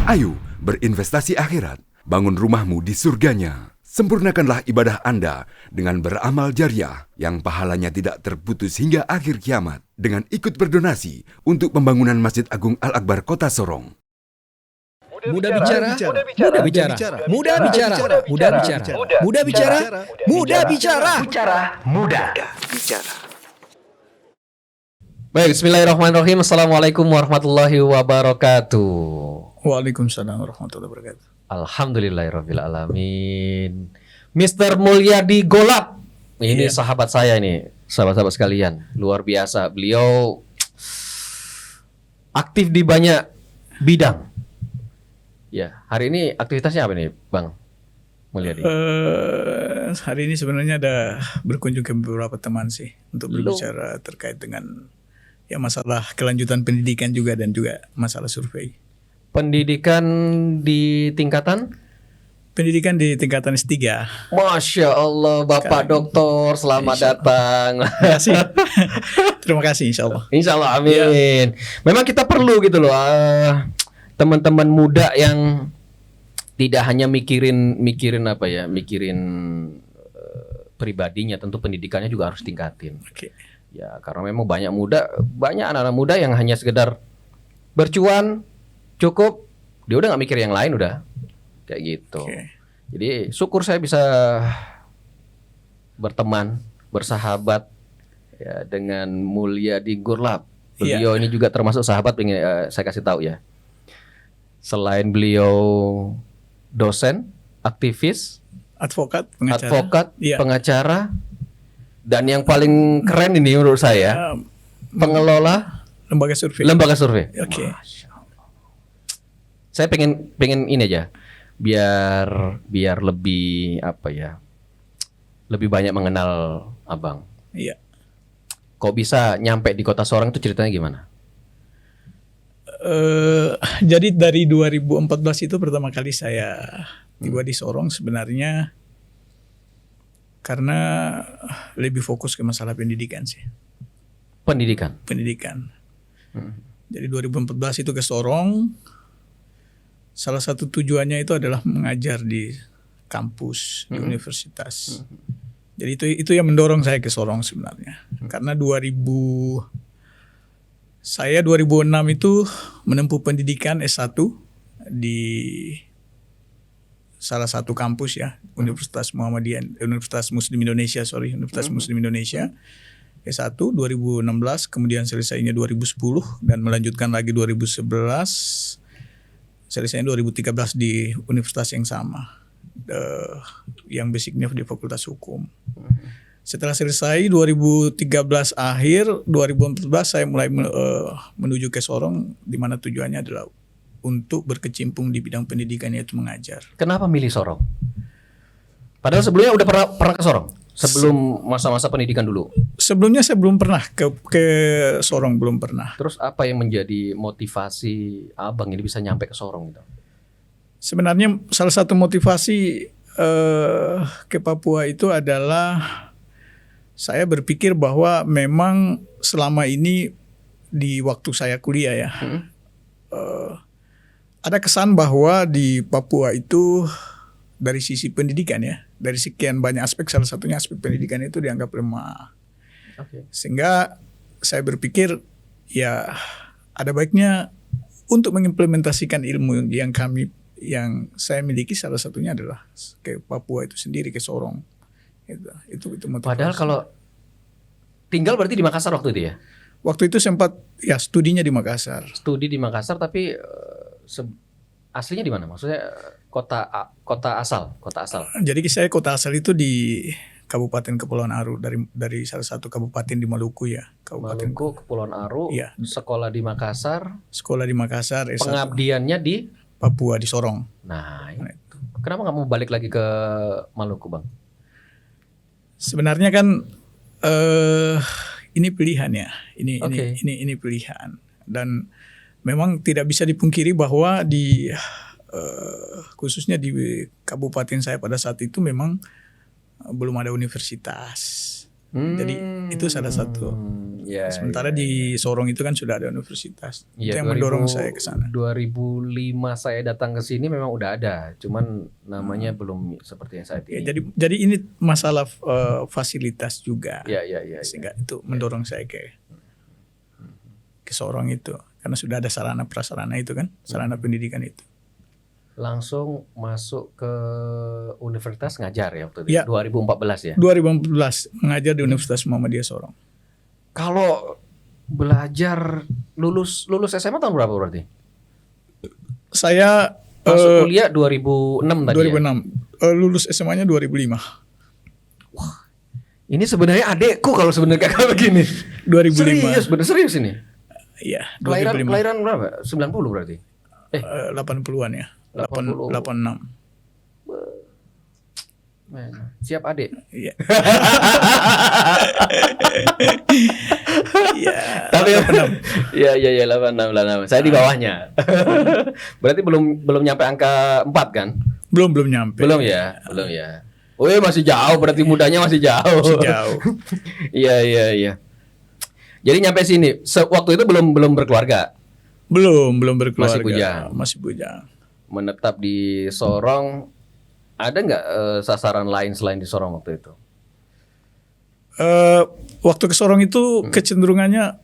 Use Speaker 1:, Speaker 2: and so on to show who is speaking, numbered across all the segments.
Speaker 1: Ayo berinvestasi akhirat, bangun rumahmu di surganya. Sempurnakanlah ibadah Anda dengan beramal jariah yang pahalanya tidak terputus hingga akhir kiamat dengan ikut berdonasi untuk pembangunan Masjid Agung Al-Akbar Kota Sorong.
Speaker 2: Mudah bicara, mudah bicara, mudah bicara, mudah bicara, mudah bicara, mudah bicara, mudah bicara. Baik, bismillahirrahmanirrahim. Assalamualaikum warahmatullahi wabarakatuh.
Speaker 3: Waalaikumsalam warahmatullahi wabarakatuh.
Speaker 2: Alhamdulillahirabbil alamin. Mr. Mulyadi Golap. Ini sahabat saya ini, sahabat-sahabat sekalian. Luar biasa. Beliau aktif di banyak bidang. Ya, hari ini aktivitasnya apa nih, Bang Mulyadi?
Speaker 3: Hari ini sebenarnya ada berkunjung ke beberapa teman sih untuk berbicara terkait dengan ya masalah kelanjutan pendidikan juga dan juga masalah survei.
Speaker 2: Pendidikan di tingkatan?
Speaker 3: Pendidikan di tingkatan S3.
Speaker 2: Masya Allah, Bapak Doktor, selamat datang.
Speaker 3: Terima kasih. Terima kasih, insya Allah.
Speaker 2: Insya Allah, amin. Memang kita perlu gitu loh, teman-teman muda yang tidak hanya mikirin apa ya, mikirin pribadinya, tentu pendidikannya juga harus tingkatin.
Speaker 3: Oke.
Speaker 2: Ya, karena memang banyak anak-anak muda yang hanya sekedar bercuan, cukup, dia udah nggak mikir yang lain udah, kayak gitu. Jadi syukur saya bisa berteman, bersahabat ya dengan Mulyadi Golap. Beliau ini juga termasuk sahabat, pengen saya kasih tahu ya. Selain beliau dosen, aktivis,
Speaker 3: advokat,
Speaker 2: pengacara, dan yang paling keren ini menurut saya pengelola lembaga survei.
Speaker 3: Oke.
Speaker 2: Saya pengen ini aja, biar lebih apa ya, lebih banyak mengenal abang.
Speaker 3: Iya.
Speaker 2: Kok bisa nyampe di Kota Sorong itu ceritanya gimana?
Speaker 3: Jadi dari 2014 itu pertama kali saya tiba di Sorong sebenarnya karena lebih fokus ke masalah pendidikan sih.
Speaker 2: Pendidikan.
Speaker 3: Jadi 2014 itu ke Sorong. Salah satu tujuannya itu adalah mengajar di kampus, di universitas. Jadi itu yang mendorong saya ke Sorong sebenarnya. Karena 2006 itu menempuh pendidikan S1 di salah satu kampus ya, Universitas Muslim Indonesia. S1 2016, kemudian selesainya 2010 dan melanjutkan lagi 2011. Selesainya 2013 di universitas yang sama, yang basicnya di Fakultas Hukum. Setelah selesai 2013 akhir, 2014 saya mulai menuju ke Sorong, di mana tujuannya adalah untuk berkecimpung di bidang pendidikan, yaitu mengajar.
Speaker 2: Kenapa milih Sorong? Padahal sebelumnya udah pernah ke Sorong? Sebelum masa-masa pendidikan dulu?
Speaker 3: Sebelumnya saya belum pernah ke Sorong, belum pernah.
Speaker 2: Terus apa yang menjadi motivasi abang ini bisa nyampe ke Sorong gitu?
Speaker 3: Sebenarnya salah satu motivasi ke Papua itu adalah saya berpikir bahwa memang selama ini di waktu saya kuliah ya, ada kesan bahwa di Papua itu dari sisi pendidikan ya, dari sekian banyak aspek, salah satunya aspek pendidikan itu dianggap lemah. Sehingga saya berpikir ya ada baiknya untuk mengimplementasikan ilmu yang saya miliki, salah satunya adalah ke Papua itu sendiri, ke Sorong. Itu motivasi.
Speaker 2: Padahal kalau tinggal berarti di Makassar waktu itu ya?
Speaker 3: Waktu itu sempat ya studinya di Makassar.
Speaker 2: Studi di Makassar, tapi aslinya di mana? Maksudnya kota asal.
Speaker 3: Jadi saya kota asal itu di Kabupaten Kepulauan Aru, dari salah satu kabupaten di Maluku ya.
Speaker 2: Maluku, Kepulauan Aru.
Speaker 3: Ya.
Speaker 2: Sekolah di Makassar.
Speaker 3: S1.
Speaker 2: Pengabdiannya di
Speaker 3: Papua, di Sorong.
Speaker 2: Nah itu. Kenapa nggak mau balik lagi ke Maluku, Bang?
Speaker 3: Sebenarnya kan ini pilihan ya. Ini pilihan. Dan memang tidak bisa dipungkiri bahwa khususnya di kabupaten saya pada saat itu memang belum ada universitas. Jadi itu salah satu
Speaker 2: Ya,
Speaker 3: Sementara di Sorong itu kan sudah ada universitas. Itu
Speaker 2: Iya,
Speaker 3: yang mendorong saya ke sana.
Speaker 2: 2005 saya datang ke sini memang udah ada, cuman namanya belum seperti yang saat
Speaker 3: Ya,
Speaker 2: ini.
Speaker 3: jadi ini masalah fasilitas juga.
Speaker 2: Iya.
Speaker 3: Sehingga itu mendorong saya ke Sorong itu karena sudah ada sarana prasarana itu kan, sarana pendidikan itu.
Speaker 2: Langsung masuk ke universitas ngajar ya waktu itu.
Speaker 3: Ya.
Speaker 2: 2014 ya.
Speaker 3: 2014 mengajar di Universitas Muhammadiyah Sorong.
Speaker 2: Kalau belajar lulus SMA tahun berapa berarti?
Speaker 3: Saya
Speaker 2: Masuk kuliah 2006 tadi.
Speaker 3: 2006. Lulus SMA-nya 2005.
Speaker 2: Ini sebenarnya adekku kalau sebenarnya kayak begini.
Speaker 3: 2005.
Speaker 2: Serius, bener serius ini.
Speaker 3: Iya,
Speaker 2: Kelahiran berapa? 90 berarti.
Speaker 3: 80-an ya.
Speaker 2: 80.
Speaker 3: 86.
Speaker 2: Siap adik.
Speaker 3: Iya. Iya.
Speaker 2: Tapi ya 86. Saya di bawahnya. Berarti belum nyampe angka 4 kan?
Speaker 3: Belum nyampe.
Speaker 2: Belum ya. Oh iya masih jauh, berarti mudanya masih jauh.
Speaker 3: Masih jauh.
Speaker 2: Iya. Jadi nyampe sini, waktu itu belum berkeluarga.
Speaker 3: Belum berkeluarga.
Speaker 2: Masih bujang.
Speaker 3: Masih bujang.
Speaker 2: Menetap di Sorong, ada nggak sasaran lain selain di Sorong waktu itu?
Speaker 3: Waktu ke Sorong itu kecenderungannya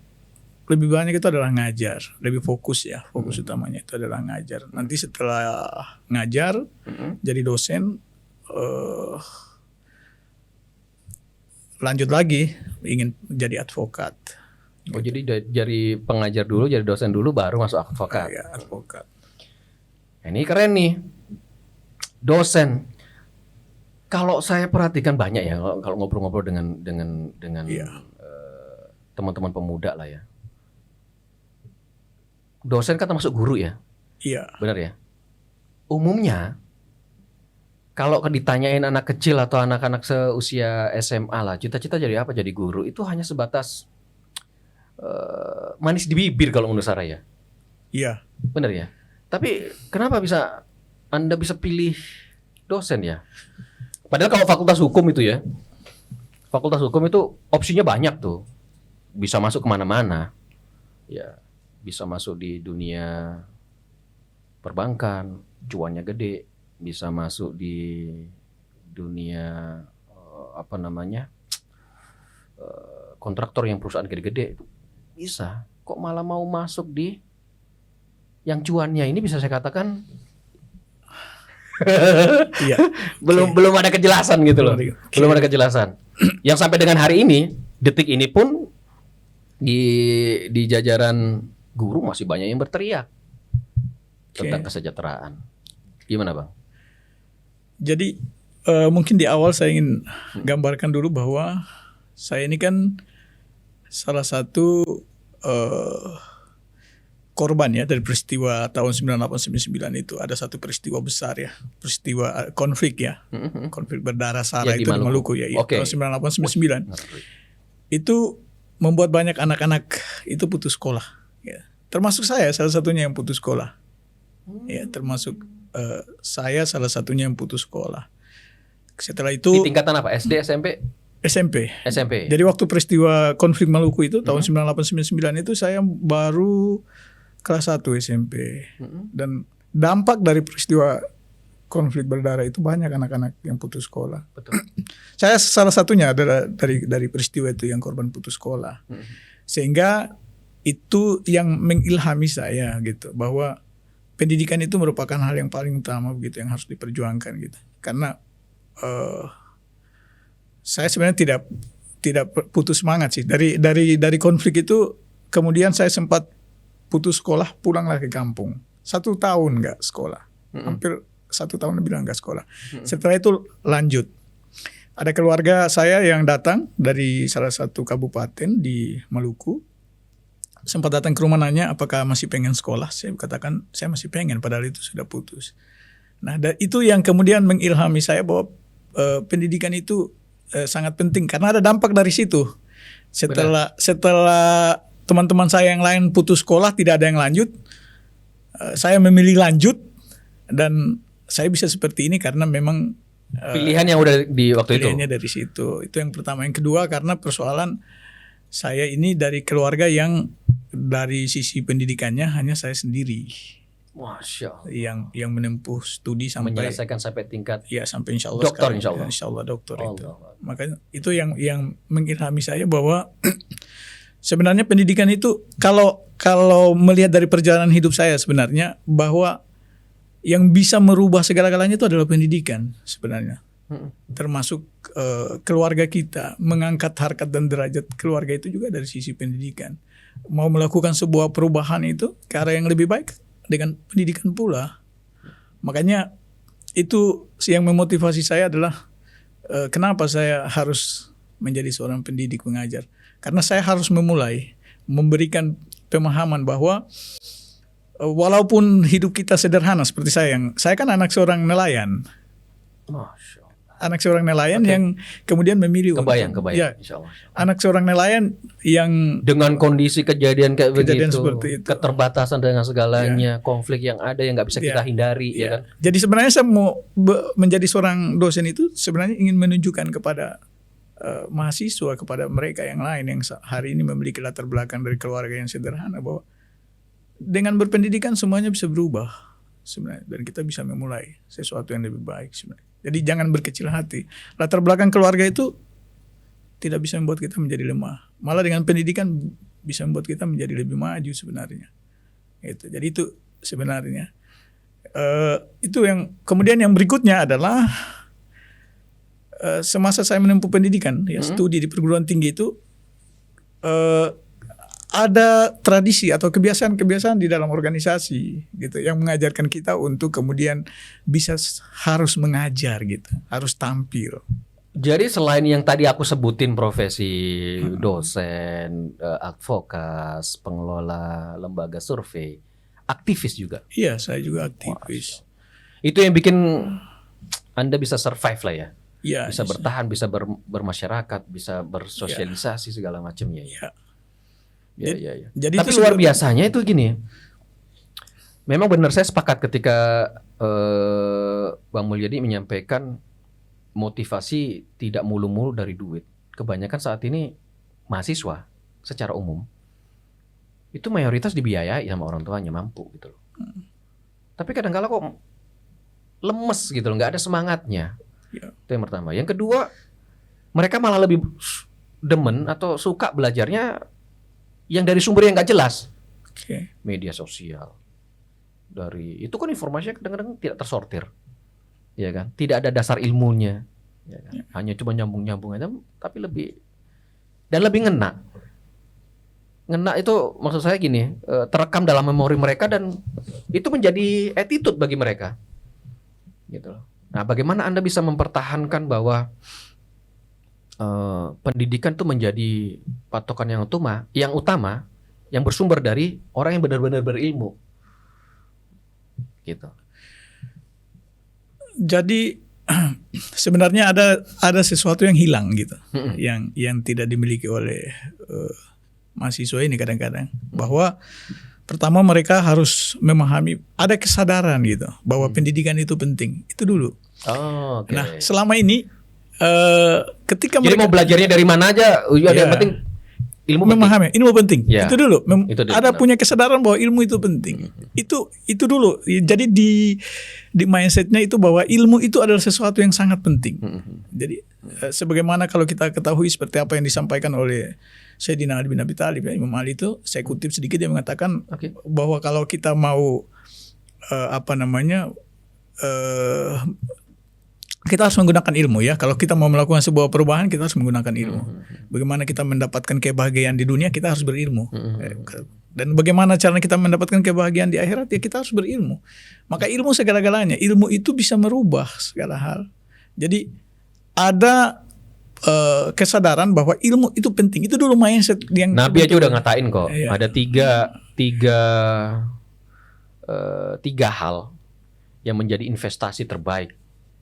Speaker 3: lebih banyak itu adalah ngajar, lebih fokus ya, fokus utamanya itu adalah ngajar. Nanti setelah ngajar jadi dosen, lanjut lagi ingin jadi advokat.
Speaker 2: Oh jadi dari pengajar dulu, jadi dosen dulu, baru masuk advokat.
Speaker 3: Ya, advokat.
Speaker 2: Ini keren nih, dosen. Kalau saya perhatikan banyak ya, kalau ngobrol-ngobrol dengan teman-teman pemuda lah ya. Dosen kan termasuk guru ya,
Speaker 3: Iya.
Speaker 2: benar ya. Umumnya kalau ditanyain anak kecil atau anak-anak seusia SMA lah, cita-cita jadi apa? Jadi guru. Itu hanya sebatas manis di bibir kalau menurut saya.
Speaker 3: Iya.
Speaker 2: Benar ya. Tapi kenapa Anda bisa pilih dosen ya? Padahal kalau fakultas hukum itu ya, fakultas hukum itu opsinya banyak tuh, bisa masuk kemana-mana, ya, bisa masuk di dunia perbankan, cuannya gede, bisa masuk di dunia kontraktor yang perusahaan gede-gede, bisa. Kok malah mau masuk di yang cuannya ini bisa saya katakan
Speaker 3: Iya.
Speaker 2: belum ada kejelasan gitu loh.
Speaker 3: Okay.
Speaker 2: Belum ada kejelasan. Yang sampai dengan hari ini, detik ini pun di jajaran guru masih banyak yang berteriak tentang kesejahteraan. Gimana, Bang?
Speaker 3: Jadi mungkin di awal saya ingin gambarkan dulu bahwa saya ini kan salah satu korban ya dari peristiwa tahun 98-99 itu. Ada satu peristiwa besar ya, peristiwa konflik ya, konflik berdarah Sara itu di Maluku ya, tahun 98-99. Itu membuat banyak anak-anak itu putus sekolah ya. Termasuk saya salah satunya yang putus sekolah. Ya, termasuk saya salah satunya yang putus sekolah. Setelah itu
Speaker 2: di tingkatan apa? SD, SMP?
Speaker 3: SMP.
Speaker 2: Jadi
Speaker 3: waktu peristiwa konflik Maluku itu tahun 98-99 itu saya baru kelas 1 SMP. Dan dampak dari peristiwa konflik berdarah itu banyak anak-anak yang putus sekolah.
Speaker 2: Betul.
Speaker 3: Saya salah satunya adalah dari peristiwa itu yang korban putus sekolah. Sehingga itu yang mengilhami saya gitu, bahwa pendidikan itu merupakan hal yang paling utama begitu, yang harus diperjuangkan gitu. Karena saya sebenarnya tidak putus semangat sih dari konflik itu. Kemudian saya sempat putus sekolah, pulanglah ke kampung. 1 tahun nggak sekolah, hampir 1 tahun lebih nggak sekolah. Setelah itu lanjut. Ada keluarga saya yang datang dari salah satu kabupaten di Maluku. Sempat datang ke rumah nanya apakah masih pengen sekolah. Saya katakan saya masih pengen, padahal itu sudah putus. Nah, itu yang kemudian mengilhami saya bahwa pendidikan itu sangat penting karena ada dampak dari situ. Setelah teman-teman saya yang lain putus sekolah, tidak ada yang lanjut, saya memilih lanjut, dan saya bisa seperti ini karena memang
Speaker 2: pilihan yang udah di waktu itu.
Speaker 3: Pilihannya dari situ. Itu yang pertama. Yang kedua karena persoalan Saya ini dari keluarga yang dari sisi pendidikannya hanya saya sendiri
Speaker 2: Masya Allah.
Speaker 3: yang menempuh studi sampai
Speaker 2: Menyelesaikan sampai tingkat
Speaker 3: ya sampai insya Allah
Speaker 2: doktor,
Speaker 3: sekarang.
Speaker 2: insya Allah.
Speaker 3: Ya, insya Allah doktor itu.
Speaker 2: Allah.
Speaker 3: Makanya itu yang mengilhami saya bahwa sebenarnya pendidikan itu kalau melihat dari perjalanan hidup saya sebenarnya bahwa yang bisa merubah segala-galanya itu adalah pendidikan sebenarnya. Termasuk keluarga kita, mengangkat harkat dan derajat keluarga itu juga dari sisi pendidikan. Mau melakukan sebuah perubahan itu ke arah yang lebih baik dengan pendidikan pula. Makanya itu yang memotivasi saya adalah kenapa saya harus menjadi seorang pendidik mengajar. Karena saya harus memulai memberikan pemahaman bahwa walaupun hidup kita sederhana seperti saya kan anak seorang nelayan.
Speaker 2: Masya Allah.
Speaker 3: Anak seorang nelayan yang kemudian memilih
Speaker 2: Kebayang,
Speaker 3: ya,
Speaker 2: insya Allah.
Speaker 3: anak seorang nelayan yang
Speaker 2: Dengan kondisi kejadian kayak
Speaker 3: Kejadian
Speaker 2: begitu,
Speaker 3: seperti itu.
Speaker 2: keterbatasan dengan segalanya, konflik yang ada yang nggak bisa kita hindari, ya kan?
Speaker 3: Jadi sebenarnya saya mau menjadi seorang dosen itu sebenarnya ingin menunjukkan kepada mahasiswa, kepada mereka yang lain yang hari ini memiliki latar belakang dari keluarga yang sederhana bahwa dengan berpendidikan semuanya bisa berubah sebenarnya dan kita bisa memulai sesuatu yang lebih baik sebenarnya. Jadi jangan berkecil hati. Latar belakang keluarga itu tidak bisa membuat kita menjadi lemah. Malah dengan pendidikan bisa membuat kita menjadi lebih maju sebenarnya. Gitu. Jadi itu sebenarnya. Itu yang kemudian yang berikutnya adalah semasa saya menempuh pendidikan, ya studi di perguruan tinggi itu ada tradisi atau kebiasaan-kebiasaan di dalam organisasi gitu yang mengajarkan kita untuk kemudian bisa harus mengajar gitu, harus tampil.
Speaker 2: Jadi selain yang tadi aku sebutin profesi dosen, advokat, pengelola lembaga survei, aktivis juga.
Speaker 3: Iya, saya juga aktivis.
Speaker 2: Itu yang bikin Anda bisa survive lah ya.
Speaker 3: Iya,
Speaker 2: Bisa bertahan, bisa bermasyarakat, bisa bersosialisasi segala macamnya.
Speaker 3: Iya.
Speaker 2: Ya.
Speaker 3: Jadi
Speaker 2: Tapi
Speaker 3: itu
Speaker 2: luar biasanya itu gini. Memang benar saya sepakat ketika Bang Mulyadi menyampaikan motivasi tidak mulu-mulu dari duit. Kebanyakan saat ini mahasiswa secara umum itu mayoritas dibiayai sama orang tuanya, mampu gitu loh. Tapi kadang-kala kok lemes gitu loh, nggak ada semangatnya.
Speaker 3: Ya.
Speaker 2: Itu yang pertama. Yang kedua, mereka malah lebih demen atau suka belajarnya yang dari sumber yang nggak jelas.
Speaker 3: Oke.
Speaker 2: Media sosial. Dari itu kan informasinya kadang-kadang tidak tersortir. Ya kan? Tidak ada dasar ilmunya. Ya kan? Hanya cuma nyambung-nyambung aja, tapi lebih ngena. Ngena itu maksud saya gini, terekam dalam memori mereka dan itu menjadi attitude bagi mereka. Gitu loh. Nah, bagaimana Anda bisa mempertahankan bahwa pendidikan itu menjadi patokan yang utama, yang bersumber dari orang yang benar-benar berilmu, gitu.
Speaker 3: Jadi sebenarnya ada sesuatu yang hilang gitu, yang tidak dimiliki oleh mahasiswa ini kadang-kadang. Bahwa pertama mereka harus memahami, ada kesadaran gitu bahwa pendidikan itu penting. Itu dulu.
Speaker 2: Oh, okay.
Speaker 3: Nah, selama ini ketika
Speaker 2: jadi
Speaker 3: mereka
Speaker 2: mau belajarnya dari mana aja, yang penting ilmu
Speaker 3: memahami, ilmu penting.
Speaker 2: Ya.
Speaker 3: Itu dulu.
Speaker 2: Itu
Speaker 3: Ada punya kesadaran bahwa ilmu itu penting. Itu dulu. Jadi di mindsetnya itu bahwa ilmu itu adalah sesuatu yang sangat penting. Jadi sebagaimana kalau kita ketahui seperti apa yang disampaikan oleh Sayyidina Ali bin Abi Thalib, ya, Imam Ali itu, saya kutip sedikit, dia mengatakan bahwa kalau kita mau kita harus menggunakan ilmu ya. Kalau kita mau melakukan sebuah perubahan, kita harus menggunakan ilmu. Bagaimana kita mendapatkan kebahagiaan di dunia, kita harus berilmu. Dan bagaimana cara kita mendapatkan kebahagiaan di akhirat, ya kita harus berilmu. Maka ilmu segala-galanya. Ilmu itu bisa merubah segala hal. Jadi ada kesadaran bahwa ilmu itu penting. Itu dulu mindset yang
Speaker 2: Nabi aja udah ngatain kok.
Speaker 3: Iya.
Speaker 2: Ada tiga hal yang menjadi investasi terbaik.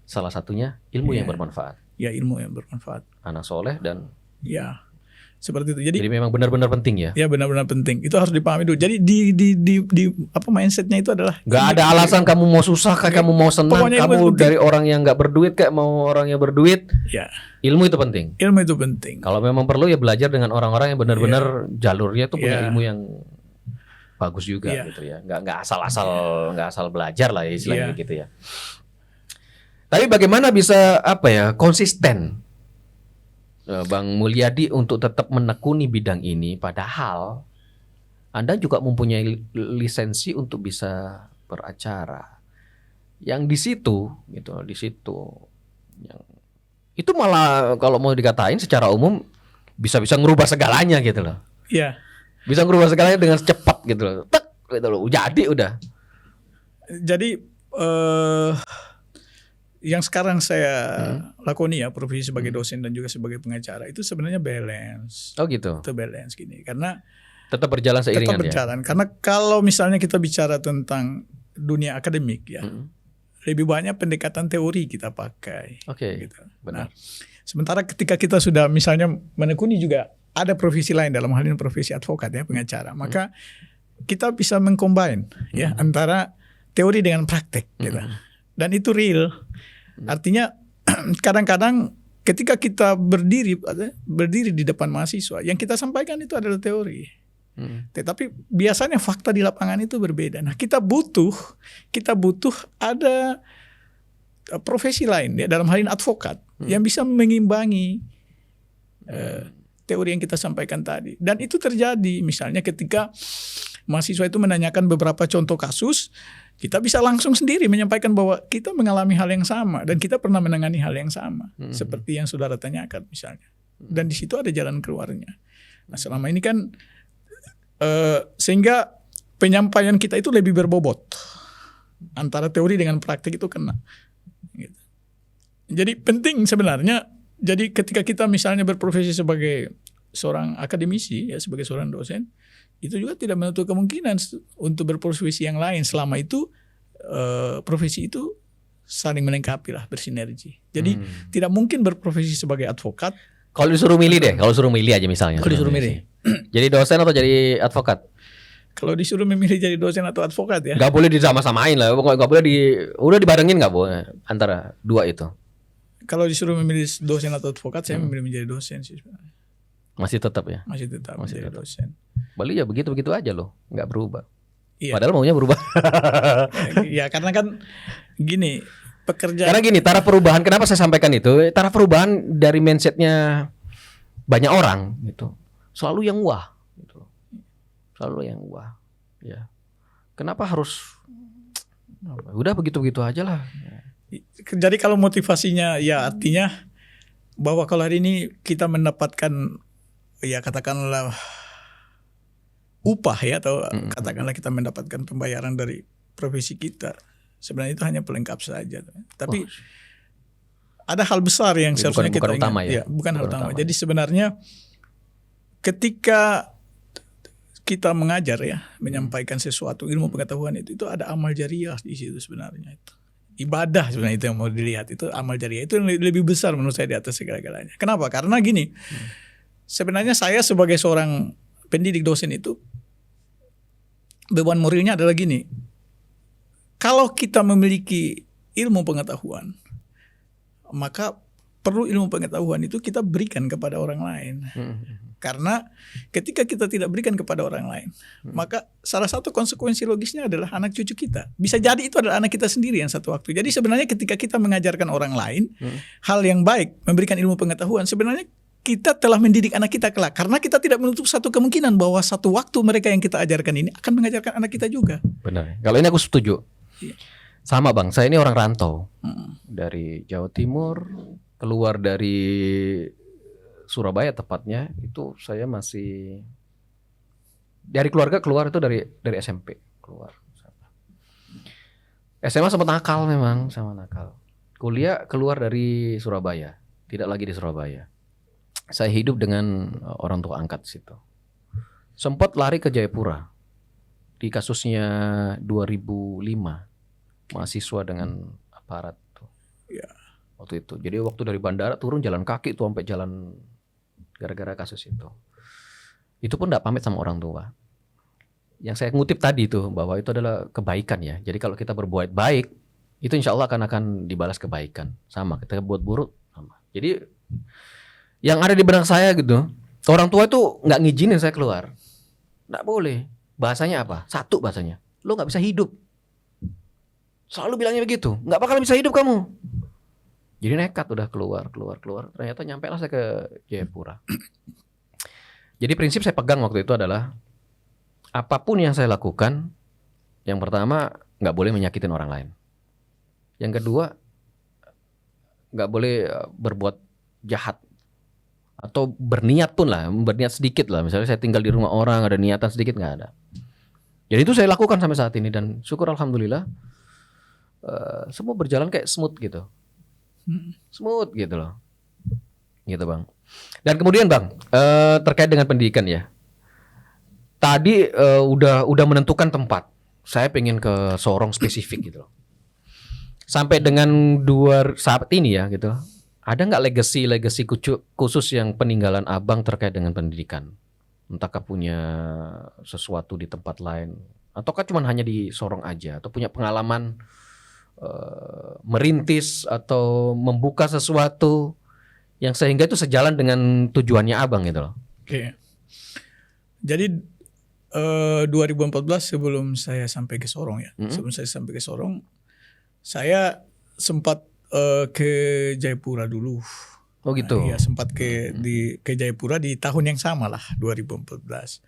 Speaker 2: Salah satunya ilmu yang bermanfaat.
Speaker 3: Ya, ilmu yang bermanfaat.
Speaker 2: Anak soleh dan
Speaker 3: Ya. Seperti itu. Jadi
Speaker 2: Jadi memang benar-benar penting ya.
Speaker 3: ya benar-benar penting. Itu harus dipahami dulu. Jadi di apa mindsetnya itu adalah
Speaker 2: Gak ada alasan kamu mau susah kayak kamu mau senang,
Speaker 3: Pokoknya ilmu itu
Speaker 2: kamu
Speaker 3: penting.
Speaker 2: dari orang yang nggak berduit kayak mau orang yang berduit.
Speaker 3: ya
Speaker 2: Ilmu itu penting.
Speaker 3: ilmu itu penting.
Speaker 2: Kalau memang perlu ya belajar dengan orang-orang yang benar-benar jalurnya itu punya
Speaker 3: Iya.
Speaker 2: ilmu yang bagus juga
Speaker 3: Iya.
Speaker 2: gitu ya. Nggak asal belajar lah ya istilahnya
Speaker 3: Iya.
Speaker 2: gitu ya. Tapi bagaimana bisa konsisten Bang Mulyadi untuk tetap menekuni bidang ini padahal Anda juga mempunyai lisensi untuk bisa beracara. Yang di situ yang itu malah kalau mau dikatain secara umum bisa ngerubah segalanya gitu loh.
Speaker 3: Ya.
Speaker 2: Bisa ngerubah segalanya dengan cepat gitu loh. Tek gitu loh. Jadi udah.
Speaker 3: Jadi yang sekarang saya lakoni ya profesi sebagai dosen dan juga sebagai pengacara itu sebenarnya balance.
Speaker 2: Oh gitu.
Speaker 3: Itu balance gini. Karena
Speaker 2: Tetap berjalan seiringan
Speaker 3: tetap
Speaker 2: ya.
Speaker 3: berjalan. Karena kalau misalnya kita bicara tentang dunia akademik ya, lebih banyak pendekatan teori kita pakai.
Speaker 2: Oke.
Speaker 3: Gitu.
Speaker 2: Benar.
Speaker 3: Nah, sementara ketika kita sudah misalnya menekuni juga ada profesi lain, dalam hal ini profesi advokat ya, pengacara, maka kita bisa mengcombine ya antara teori dengan praktek gitu. Dan itu real. Artinya kadang-kadang ketika kita berdiri di depan mahasiswa, yang kita sampaikan itu adalah teori. Tetapi biasanya fakta di lapangan itu berbeda. Nah, kita butuh ada profesi lain ya, dalam hal ini advokat yang bisa mengimbangi teori yang kita sampaikan tadi. Dan itu terjadi misalnya ketika mahasiswa itu menanyakan beberapa contoh kasus, kita bisa langsung sendiri menyampaikan bahwa kita mengalami hal yang sama dan kita pernah menangani hal yang sama seperti yang saudara tanyakan misalnya. Dan di situ ada jalan keluarnya. Nah, selama ini kan sehingga penyampaian kita itu lebih berbobot antara teori dengan praktik itu kena. Gitu. Jadi penting sebenarnya. Jadi ketika kita misalnya berprofesi sebagai seorang akademisi ya, sebagai seorang dosen, itu juga tidak menutup kemungkinan untuk berprofesi yang lain selama itu profesi itu saling melengkapi lah, bersinergi. Jadi tidak mungkin berprofesi sebagai advokat.
Speaker 2: Kalau disuruh milih deh, kalau suruh milih aja misalnya.
Speaker 3: Kalau disuruh milih.
Speaker 2: Jadi dosen atau jadi advokat?
Speaker 3: Kalau disuruh memilih jadi dosen atau advokat ya.
Speaker 2: Gak boleh disama-samain lah, nggak boleh udah dibarengin nggak boleh antara dua itu.
Speaker 3: Kalau disuruh memilih dosen atau advokat, saya memilih menjadi dosen sih sebenarnya.
Speaker 2: Masih tetap ya.
Speaker 3: Masih tetap menjadi dosen.
Speaker 2: Bali ya begitu aja loh, nggak berubah.
Speaker 3: Iya.
Speaker 2: Padahal maunya berubah.
Speaker 3: Ya karena kan gini, pekerjaan.
Speaker 2: Karena gini, taraf perubahan, kenapa saya sampaikan itu? Taraf perubahan dari mindsetnya banyak orang gitu, selalu yang wah, gitu. Selalu yang wah, ya. Kenapa harus? Udah begitu aja lah.
Speaker 3: Jadi kalau motivasinya ya artinya bahwa kalau hari ini kita mendapatkan ya katakanlah upah ya atau katakanlah kita mendapatkan pembayaran dari profesi kita, sebenarnya itu hanya pelengkap saja. Tapi ada hal besar yang seharusnya kita
Speaker 2: bukan utama ya.
Speaker 3: Bukan hal utama. Jadi sebenarnya ketika kita mengajar ya, menyampaikan sesuatu ilmu pengetahuan itu ada amal jariah di situ sebenarnya itu. Ibadah sebenarnya itu yang mau dilihat, itu amal jariah itu yang lebih besar menurut saya di atas segala-galanya. Kenapa? Karena gini, sebenarnya saya sebagai seorang pendidik dosen itu beban moralnya adalah gini, kalau kita memiliki ilmu pengetahuan, maka perlu ilmu pengetahuan itu kita berikan kepada orang lain. Karena ketika kita tidak berikan kepada orang lain, maka salah satu konsekuensi logisnya adalah anak cucu kita. Bisa jadi itu adalah anak kita sendiri yang satu waktu. Jadi sebenarnya ketika kita mengajarkan orang lain hal yang baik, memberikan ilmu pengetahuan, sebenarnya kita telah mendidik anak kita kelak. Karena kita tidak menutup satu kemungkinan bahwa satu waktu mereka yang kita ajarkan ini akan mengajarkan anak kita juga.
Speaker 2: Benar. Kalau ini aku setuju.
Speaker 3: Iya.
Speaker 2: Sama bang, saya ini orang rantau dari Jawa Timur, keluar dari Surabaya tepatnya, itu saya masih dari keluarga keluar itu dari SMP keluar. SMA sempat nakal memang, sama nakal. Kuliah keluar dari Surabaya, tidak lagi di Surabaya. Saya hidup dengan orang tua angkat situ. Sempat lari ke Jayapura di kasusnya 2005, mahasiswa dengan aparat tuh.
Speaker 3: Ya.
Speaker 2: Waktu itu. Jadi waktu dari bandara turun jalan kaki tuh sampai jalan gara-gara kasus itu. itu pun tidak pamit sama orang tua. Yang saya ngutip tadi itu bahwa itu adalah kebaikan ya. Jadi kalau kita berbuat baik, itu insya Allah akan dibalas kebaikan. Sama kita buat buruk sama. Jadi yang ada di benak saya gitu, orang tua itu nggak ngizinin saya keluar, nggak boleh. Bahasanya apa? Satu bahasanya, lo nggak bisa hidup. Selalu bilangnya begitu, nggak bakal bisa hidup kamu. Jadi nekat udah keluar. Ternyata nyampe lah saya ke Jayapura. Jadi prinsip saya pegang waktu itu adalah apapun yang saya lakukan, yang pertama nggak boleh menyakitin orang lain. Yang kedua nggak boleh berbuat jahat atau berniat pun lah, berniat sedikit lah. Misalnya saya tinggal di rumah orang ada niatan sedikit nggak ada. Jadi itu saya lakukan sampai saat ini dan syukur alhamdulillah semua berjalan kayak smooth gitu. Smooth gitu loh. Gitu Bang. Dan kemudian Bang, terkait dengan pendidikan ya. Tadi udah menentukan tempat. Saya pengen ke Sorong spesifik gitu loh. Sampai dengan saat ini ya gitu. Ada nggak legacy khusus yang peninggalan Abang terkait dengan pendidikan? Entahkah punya sesuatu di tempat lain, ataukah cuma hanya di Sorong aja, atau punya pengalaman merintis atau membuka sesuatu yang sehingga itu sejalan dengan tujuannya Abang gitu loh.
Speaker 3: Oke. Jadi 2014 sebelum saya sampai ke Sorong ya, sebelum saya sampai ke Sorong, saya sempat ke Jayapura dulu.
Speaker 2: Oh gitu.
Speaker 3: Iya, sempat ke Jayapura di tahun yang sama lah, 2014.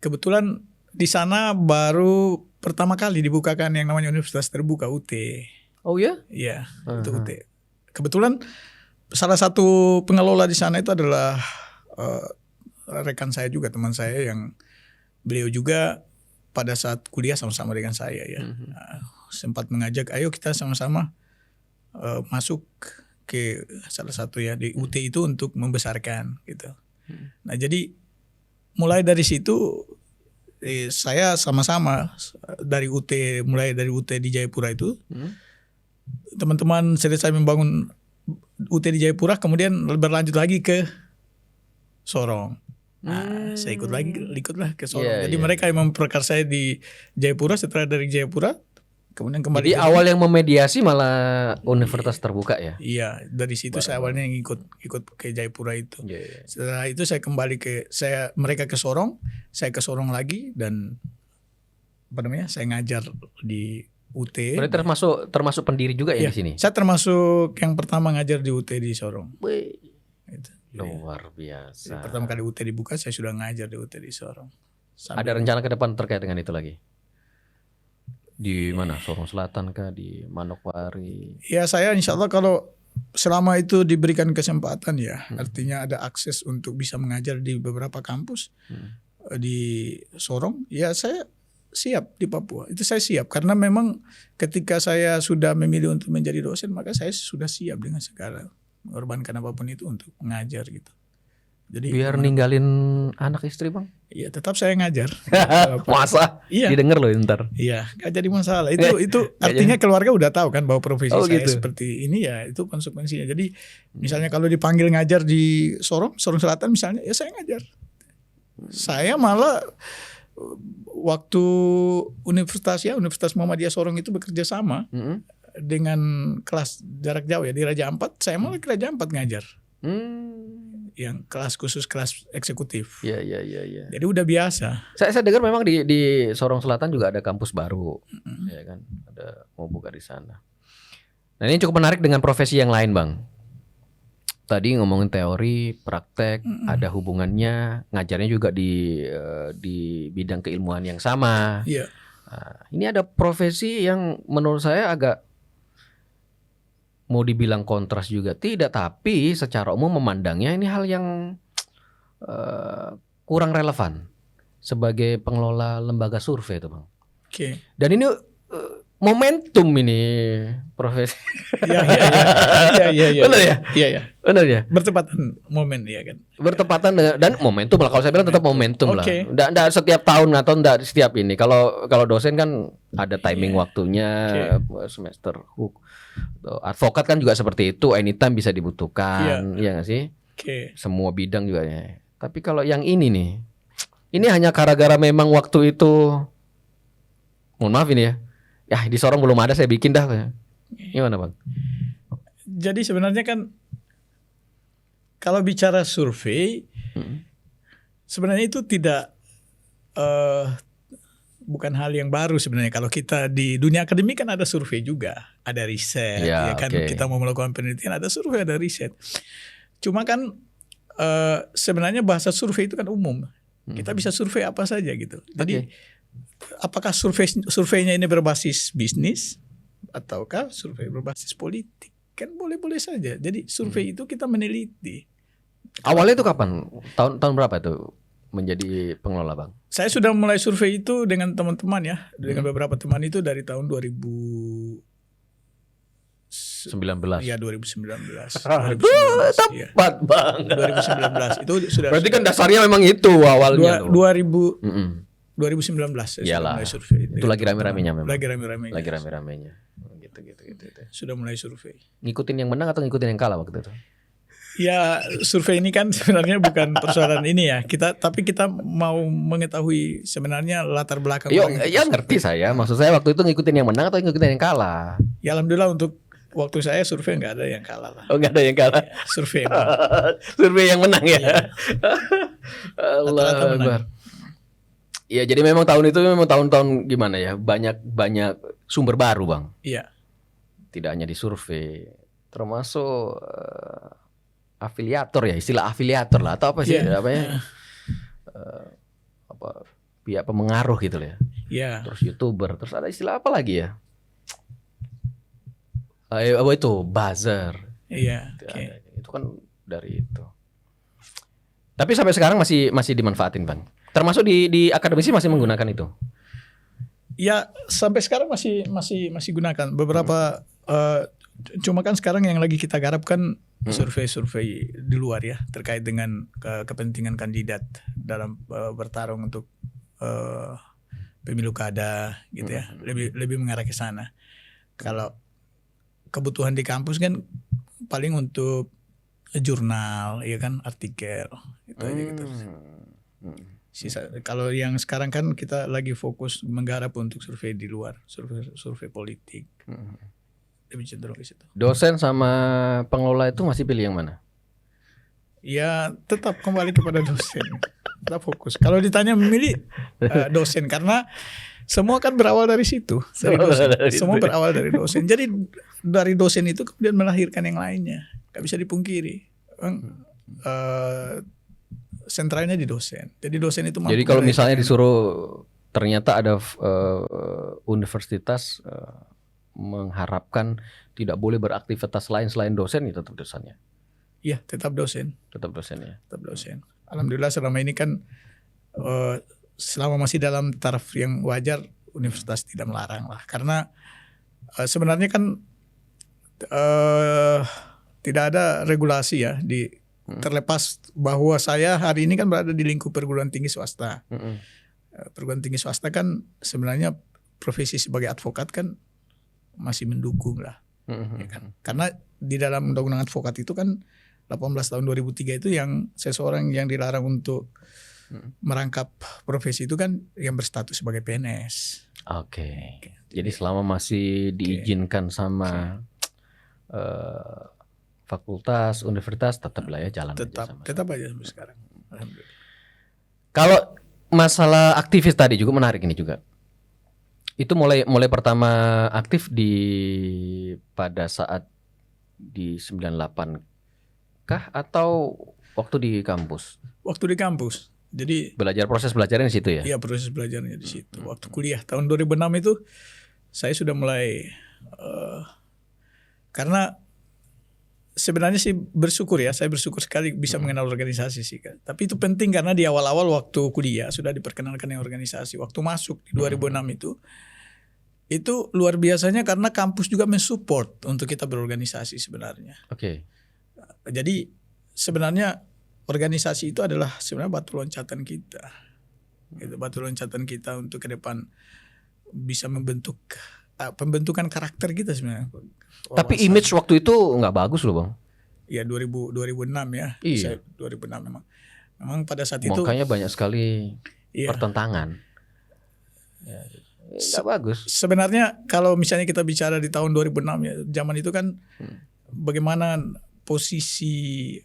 Speaker 3: Kebetulan di sana baru pertama kali dibukakan yang namanya Universitas Terbuka UT.
Speaker 2: Oh ya?
Speaker 3: Iya, itu UT. Kebetulan salah satu pengelola di sana itu adalah rekan saya juga, teman saya yang beliau juga pada saat kuliah sama-sama dengan saya ya. Sempat mengajak, ayo kita sama-sama masuk ke salah satu ya di UT itu untuk membesarkan gitu. Nah jadi mulai dari situ saya sama-sama mulai dari UT di Jayapura itu teman-teman selesai membangun UT di Jayapura, kemudian berlanjut lagi ke Sorong. Nah, saya ikutlah ke Sorong. Jadi mereka yang memperkarsai di Jayapura, setelah dari Jayapura kemudian kembali.
Speaker 2: Jadi awal yang memediasi malah Universitas Terbuka ya?
Speaker 3: Iya, dari situ saya awalnya yang ikut ke Jayapura itu. Setelah itu saya kembali mereka ke Sorong, saya ke Sorong lagi dan saya ngajar di UT.
Speaker 2: Berarti termasuk pendiri juga ya di sini?
Speaker 3: Saya termasuk yang pertama ngajar di UT di Sorong. Gitu.
Speaker 2: Luar biasa.
Speaker 3: Pertama kali UT dibuka saya sudah ngajar di UT di Sorong.
Speaker 2: Ada rencana ke depan terkait dengan itu lagi? Di mana? Sorong Selatan kah? Di Manokwari?
Speaker 3: Ya saya insya Allah kalau selama itu diberikan kesempatan ya, artinya ada akses untuk bisa mengajar di beberapa kampus di Sorong, ya saya siap di Papua. Itu saya siap karena memang ketika saya sudah memilih untuk menjadi dosen, maka saya sudah siap dengan segala mengorbankan apapun itu untuk mengajar gitu. Jadi
Speaker 2: biar ninggalin anak istri Bang?
Speaker 3: Iya tetap saya ngajar.
Speaker 2: Masa?
Speaker 3: Iya.
Speaker 2: Didengar loh ntar.
Speaker 3: Iya, gak jadi masalah. Itu artinya keluarga udah tahu kan bahwa profesi saya gitu. Seperti ini ya, itu konsekuensinya. Jadi misalnya kalau dipanggil ngajar di Sorong Selatan misalnya, ya saya ngajar. Saya malah waktu Universitas Muhammadiyah Sorong itu bekerja sama dengan kelas jarak jauh ya di Raja Ampat, saya malah ke Raja Ampat ngajar. Yang kelas khusus, kelas eksekutif.
Speaker 2: Iya.
Speaker 3: Jadi udah biasa.
Speaker 2: Saya dengar memang di Sorong Selatan juga ada kampus baru, ya kan? Ada mau buka di sana. Nah ini cukup menarik dengan profesi yang lain Bang. Tadi ngomongin teori, praktek, ada hubungannya, ngajarnya juga di bidang keilmuan yang sama.
Speaker 3: Iya.
Speaker 2: Nah, ini ada profesi yang menurut saya agak mau dibilang kontras juga tidak, tapi secara umum memandangnya ini hal yang kurang relevan sebagai pengelola lembaga survei itu Bang.
Speaker 3: Oke.
Speaker 2: Dan ini momentum ini profesi.
Speaker 3: Iya.
Speaker 2: Benar ya?
Speaker 3: Iya.
Speaker 2: Benar ya?
Speaker 3: Bertepatan momen ya kan.
Speaker 2: Bertepatan dengan, dan momentum lah, kalau saya bilang tetap momentum lah.
Speaker 3: Okay.
Speaker 2: Nggak setiap tahun atau nggak setiap ini. Kalau dosen kan ada timing waktunya, semester advokat kan juga seperti itu, anytime bisa dibutuhkan, ya nggak sih? Semua bidang juga ya. Tapi kalau yang ini nih, Ini hanya gara-gara memang waktu itu, mohon maaf ini ya, di Sorong belum ada saya bikin dah. Gimana Bang?
Speaker 3: Jadi sebenarnya kan kalau bicara survei, sebenarnya itu tidak bukan hal yang baru sebenarnya. Kalau kita di dunia akademik kan ada survei juga, ada riset,
Speaker 2: Ya,
Speaker 3: ya kan
Speaker 2: oke.
Speaker 3: kita mau melakukan penelitian ada survei, ada riset. Cuma kan sebenarnya bahasa survei itu kan umum. Kita bisa survei apa saja gitu. Jadi apakah surveinya ini berbasis bisnis ataukah survei berbasis politik? Kan boleh-boleh saja. Jadi survei itu kita meneliti.
Speaker 2: Awalnya itu kapan? Tahun berapa itu menjadi pengelola Bang?
Speaker 3: Saya sudah mulai survei itu dengan teman-teman ya, dengan beberapa teman itu dari tahun 2019.
Speaker 2: 19.
Speaker 3: Iya 2019. Iya.
Speaker 2: Tepat banget.
Speaker 3: 2019 itu sudah.
Speaker 2: Berarti kan dasarnya memang itu awalnya.
Speaker 3: 2019 saya sudah
Speaker 2: Iyalah.
Speaker 3: mulai survei.
Speaker 2: Itu lagi rame-ramenya memang.
Speaker 3: Lagi rame-ramenya.
Speaker 2: Lagi rame-ramenya. Gitu.
Speaker 3: Sudah mulai survei.
Speaker 2: Ngikutin yang menang atau ngikutin yang kalah waktu itu?
Speaker 3: Ya survei ini kan sebenarnya bukan persoalan ini ya. Tapi kita mau mengetahui sebenarnya latar belakang.
Speaker 2: Yo,
Speaker 3: orang yang
Speaker 2: ya ngerti saya. Maksud saya waktu itu ngikutin yang menang atau ngikutin yang kalah?
Speaker 3: Ya alhamdulillah untuk waktu saya survei nggak ada yang kalah lah.
Speaker 2: Oh nggak ada yang kalah.
Speaker 3: Survei.
Speaker 2: Survei yang menang ya. Allah
Speaker 3: Rata-rata menang.
Speaker 2: Akbar. Ya jadi memang tahun itu memang tahun-tahun gimana ya, banyak sumber baru Bang.
Speaker 3: Iya.
Speaker 2: Tidak hanya di survei, termasuk afiliator ya, istilah afiliator lah atau apa sih namanya? Apa pihak pemengaruh gitu ya.
Speaker 3: Iya.
Speaker 2: Terus YouTuber, terus ada istilah apa lagi ya? Apa itu? Buzzer.
Speaker 3: Iya.
Speaker 2: Itu
Speaker 3: Oke.
Speaker 2: ada. Itu kan dari itu. Tapi sampai sekarang masih dimanfaatin Bang. Termasuk di akademisi masih menggunakan itu.
Speaker 3: Ya sampai sekarang masih gunakan beberapa. Cuma kan sekarang yang lagi kita garap kan survei-survei di luar ya terkait dengan kepentingan kandidat dalam bertarung untuk pemilu kada gitu ya. Lebih mengarah ke sana. Kalau kebutuhan di kampus kan paling untuk jurnal, ya kan, artikel itu aja gitu. Kalau yang sekarang kan kita lagi fokus menggarap untuk survei di luar, survei politik. Lebih cenderung ke situ.
Speaker 2: Dosen sama pengelola itu masih pilih yang mana?
Speaker 3: Ya tetap kembali kepada dosen. Tetap fokus. Kalau ditanya memilih dosen karena semua kan berawal dari situ. Semua berawal dari dosen. Jadi dari dosen itu kemudian melahirkan yang lainnya. Gak bisa dipungkiri. Sentralnya di dosen. Jadi dosen itu.
Speaker 2: Jadi kalau misalnya disuruh ternyata ada universitas mengharapkan tidak boleh beraktivitas lain selain dosen, itu tetap dosennya.
Speaker 3: Iya, tetap dosen.
Speaker 2: Tetap dosen ya.
Speaker 3: Tetap dosen. Alhamdulillah selama ini kan selama masih dalam taraf yang wajar, universitas tidak melarang lah. Karena sebenarnya kan tidak ada regulasi ya terlepas bahwa saya hari ini kan berada di lingkup perguruan tinggi swasta. Perguruan tinggi swasta kan sebenarnya profesi sebagai advokat kan masih mendukung lah. Ya kan? Karena di dalam undang-undang advokat itu kan 18 tahun 2003 itu yang seseorang yang dilarang untuk merangkap profesi itu kan yang berstatus sebagai PNS.
Speaker 2: Oke. Jadi selama masih diizinkan sama fakultas, universitas, tetap lah ya jalan
Speaker 3: tetap aja sampai sekarang. Alhamdulillah.
Speaker 2: Kalau masalah aktivis tadi juga menarik ini juga. Itu mulai pertama aktif pada saat di 98 kah atau waktu di kampus?
Speaker 3: Waktu di kampus. Jadi
Speaker 2: proses belajarnya di situ ya?
Speaker 3: Iya, proses belajarnya di situ. Waktu kuliah tahun 2006 itu saya sudah mulai karena sebenarnya sih bersyukur ya, saya bersyukur sekali bisa mengenal organisasi sih kan. Tapi itu penting karena di awal-awal waktu kuliah sudah diperkenalkan yang organisasi. Waktu masuk di 2006 itu luar biasanya karena kampus juga mensupport untuk kita berorganisasi sebenarnya.
Speaker 2: Oke.
Speaker 3: Jadi sebenarnya organisasi itu adalah sebenarnya batu loncatan kita. Itu batu loncatan kita untuk ke depan bisa membentuk pembentukan karakter kita sebenarnya.
Speaker 2: Tapi image waktu itu nggak bagus loh Bang.
Speaker 3: Ya 2006 ya.
Speaker 2: Iya.
Speaker 3: Saya 2006 memang pada saat itu.
Speaker 2: Makanya banyak sekali
Speaker 3: Iya.
Speaker 2: pertentangan. Ya, nggak bagus.
Speaker 3: Sebenarnya kalau misalnya kita bicara di tahun 2006 ya, zaman itu kan bagaimana posisi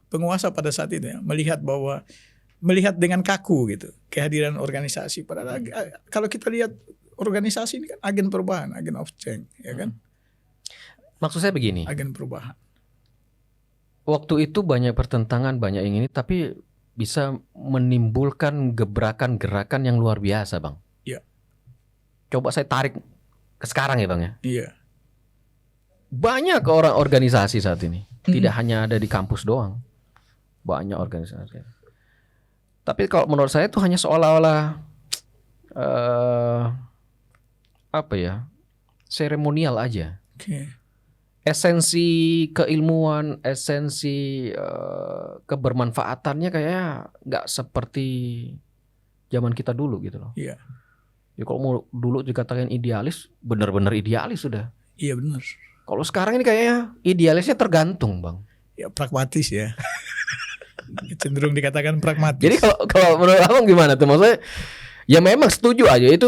Speaker 3: penguasa pada saat itu ya, melihat dengan kaku gitu kehadiran organisasi. Padahal kalau kita lihat organisasi ini kan agen perubahan, agen of change, ya kan?
Speaker 2: Maksud saya begini,
Speaker 3: Agen perubahan.
Speaker 2: waktu itu banyak pertentangan, banyak yang ini, tapi bisa menimbulkan gebrakan gerakan yang luar biasa, Bang.
Speaker 3: Iya.
Speaker 2: Coba saya tarik ke sekarang ya, Bang ya.
Speaker 3: Iya.
Speaker 2: Banyak orang organisasi saat ini, tidak hanya ada di kampus doang, banyak organisasi. Tapi kalau menurut saya itu hanya seolah-olah apa ya, seremonial aja.
Speaker 3: Oke.
Speaker 2: Esensi keilmuan, esensi kebermanfaatannya kayaknya nggak seperti zaman kita dulu gitu loh.
Speaker 3: Iya.
Speaker 2: Ya kalau mau dulu dikatakan idealis, benar-benar idealis sudah.
Speaker 3: Iya benar.
Speaker 2: Kalau sekarang ini kayaknya idealisnya tergantung, Bang.
Speaker 3: Ya pragmatis ya. Cenderung dikatakan pragmatis.
Speaker 2: Jadi kalau menurut Abang gimana tuh? Maksudnya ya memang setuju aja itu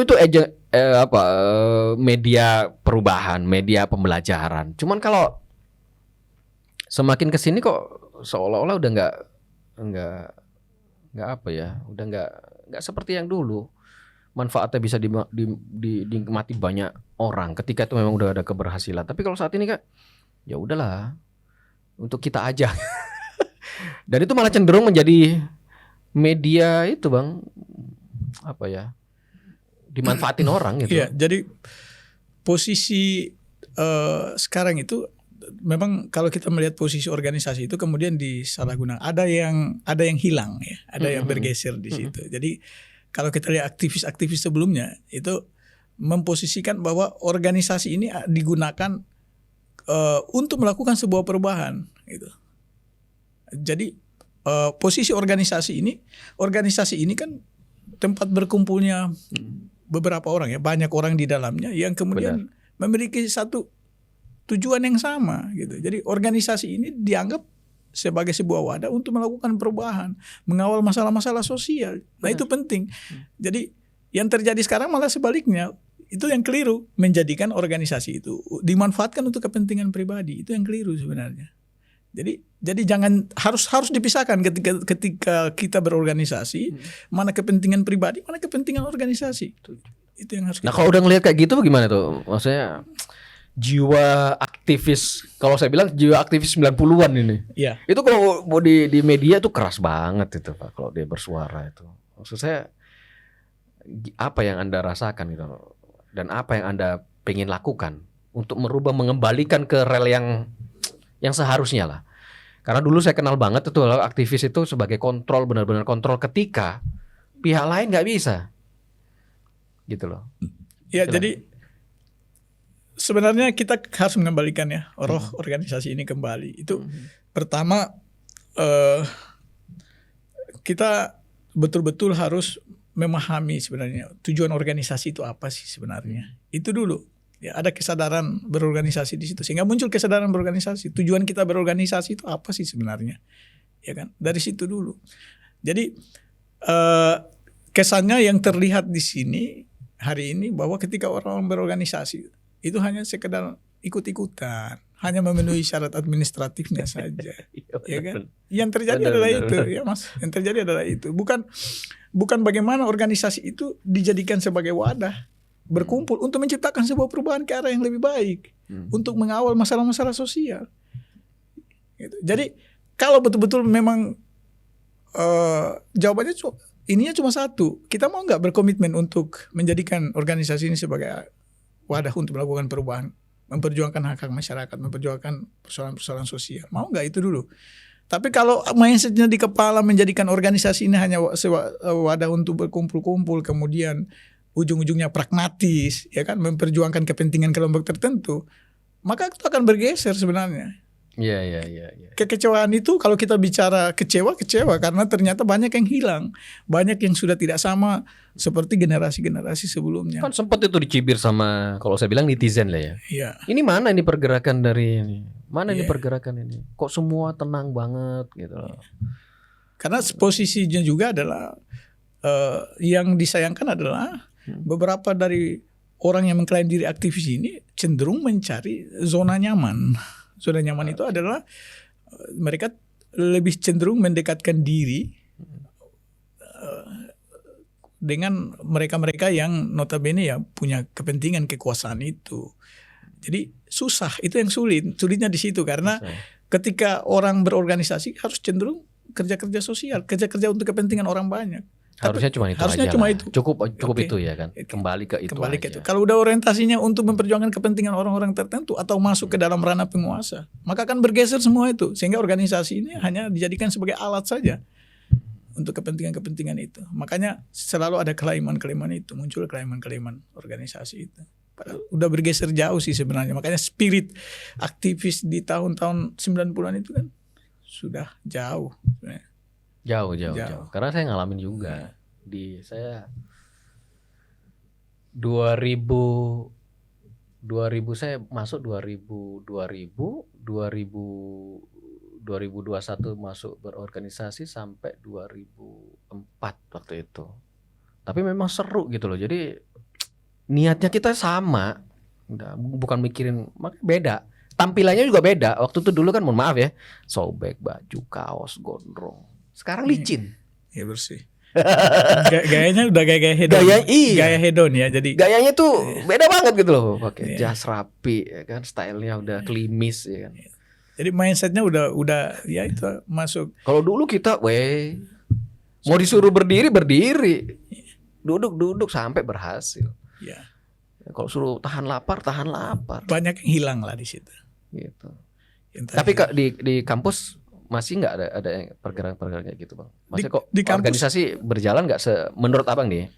Speaker 2: media perubahan, media pembelajaran. Cuman kalau semakin kesini kok seolah-olah udah nggak apa ya, udah nggak seperti yang dulu. Manfaatnya bisa dinikmati banyak orang ketika itu memang udah ada keberhasilan. Tapi kalau saat ini Kak, ya udahlah untuk kita aja. Dan itu malah cenderung menjadi media itu Bang, apa ya, dimanfaatin orang gitu.
Speaker 3: Iya, jadi posisi sekarang itu memang kalau kita melihat posisi organisasi itu kemudian disalahgunakan. Ada yang hilang ya, ada yang bergeser di situ. Jadi kalau kita lihat aktivis-aktivis sebelumnya itu memposisikan bahwa organisasi ini digunakan untuk melakukan sebuah perubahan gitu. Jadi posisi organisasi ini kan tempat berkumpulnya beberapa orang ya, banyak orang di dalamnya yang kemudian memiliki satu tujuan yang sama gitu. Jadi organisasi ini dianggap sebagai sebuah wadah untuk melakukan perubahan, mengawal masalah-masalah sosial. Nah itu penting. Jadi yang terjadi sekarang malah sebaliknya, itu yang keliru, menjadikan organisasi itu dimanfaatkan untuk kepentingan pribadi. Itu yang keliru sebenarnya. Jadi jangan harus dipisahkan ketika kita berorganisasi, mana kepentingan pribadi, mana kepentingan organisasi. Itu yang harus kita.
Speaker 2: Nah, kalau udah ngelihat kayak gitu gimana tuh? Maksudnya jiwa aktivis, kalau saya bilang jiwa aktivis 90-an ini.
Speaker 3: Iya.
Speaker 2: Itu kalau mau di media tuh keras banget itu Pak, kalau dia bersuara itu. Maksud saya apa yang Anda rasakan gitu dan apa yang Anda pengen lakukan untuk mengembalikan ke rel yang seharusnya lah. Karena dulu saya kenal banget itu aktivis itu sebagai kontrol, benar-benar kontrol ketika pihak lain nggak bisa. Gitu loh.
Speaker 3: Ya, jadi sebenarnya kita harus mengembalikan ya roh organisasi ini kembali. Itu pertama kita betul-betul harus memahami sebenarnya tujuan organisasi itu apa sih sebenarnya. Itu dulu. Ya, ada kesadaran berorganisasi di situ sehingga muncul kesadaran berorganisasi. Tujuan kita berorganisasi itu apa sih sebenarnya? Ya kan? Dari situ dulu. Jadi kesannya yang terlihat di sini hari ini bahwa ketika orang berorganisasi itu hanya sekedar ikut-ikutan, hanya memenuhi syarat administratifnya saja. Ya kan? Yang terjadi adalah itu, ya Mas. Yang terjadi adalah itu. Bukan bagaimana organisasi itu dijadikan sebagai wadah berkumpul untuk menciptakan sebuah perubahan ke arah yang lebih baik, untuk mengawal masalah-masalah sosial. Gitu. Jadi kalau betul-betul memang jawabannya ininya cuma satu, kita mau nggak berkomitmen untuk menjadikan organisasi ini sebagai wadah untuk melakukan perubahan, memperjuangkan hak-hak masyarakat, memperjuangkan persoalan-persoalan sosial, mau nggak itu dulu. Tapi kalau mindsetnya di kepala menjadikan organisasi ini hanya wadah untuk berkumpul-kumpul, kemudian ujung-ujungnya pragmatis, ya kan, memperjuangkan kepentingan kelompok tertentu, maka itu akan bergeser sebenarnya.
Speaker 2: Iya.
Speaker 3: Kekecewaan itu kalau kita bicara kecewa karena ternyata banyak yang hilang, banyak yang sudah tidak sama seperti generasi-generasi sebelumnya.
Speaker 2: Kan sempat itu dicibir sama, kalau saya bilang netizen lah ya.
Speaker 3: Iya.
Speaker 2: Ini mana ini pergerakan dari ini? Mana ini pergerakan ini? Kok semua tenang banget gitu loh.
Speaker 3: Karena posisinya juga adalah yang disayangkan adalah beberapa dari orang yang mengklaim diri aktivis ini cenderung mencari zona nyaman. Zona nyaman itu adalah mereka lebih cenderung mendekatkan diri dengan mereka-mereka yang notabene ya punya kepentingan kekuasaan itu. Jadi susah, itu yang sulitnya di situ karena ketika orang berorganisasi harus cenderung kerja-kerja sosial, kerja-kerja untuk kepentingan orang banyak.
Speaker 2: Harusnya cuma itu
Speaker 3: harusnya
Speaker 2: aja
Speaker 3: cuma
Speaker 2: lah.
Speaker 3: itu.
Speaker 2: Cukup
Speaker 3: Oke.
Speaker 2: itu ya kan. Kembali ke itu
Speaker 3: Kembali
Speaker 2: aja.
Speaker 3: ke itu. Kalau udah orientasinya untuk memperjuangkan kepentingan orang-orang tertentu atau masuk ke dalam ranah penguasa, maka akan bergeser semua itu sehingga organisasi ini hanya dijadikan sebagai alat saja untuk kepentingan-kepentingan itu. Makanya selalu ada kelaiman-kelaiman itu, muncul kelaiman-kelaiman organisasi itu. Padahal udah bergeser jauh sih sebenarnya. Makanya spirit aktivis di tahun-tahun 90-an itu kan sudah jauh sebenarnya.
Speaker 2: Jauh. Karena saya ngalamin juga di saya 2000 saya masuk 2021 masuk berorganisasi sampai 2004 waktu itu. Tapi memang seru gitu loh. Jadi niatnya kita sama. Bukan mikirin, makanya beda. Tampilannya juga beda. Waktu itu dulu kan mohon maaf ya, sobek baju, kaos, gondrong. Sekarang licin.
Speaker 3: Ya bersih. Gayanya udah gaya hedon. Gaya hedon ya. Jadi
Speaker 2: gayanya tuh beda banget gitu loh. Pakai jas rapi ya kan, stylenya udah klimis ya kan.
Speaker 3: Jadi mindsetnya udah ya itu masuk.
Speaker 2: Kalau dulu kita mau disuruh berdiri, duduk sampai berhasil.
Speaker 3: Ya.
Speaker 2: Kalau suruh tahan lapar.
Speaker 3: Banyak yang hilang lah di situ.
Speaker 2: Gitu.
Speaker 3: Tapi
Speaker 2: di kampus masih nggak ada pergerakan kayak gitu bang? Maksudnya kok
Speaker 3: di kampus,
Speaker 2: organisasi berjalan nggak menurut abang nih?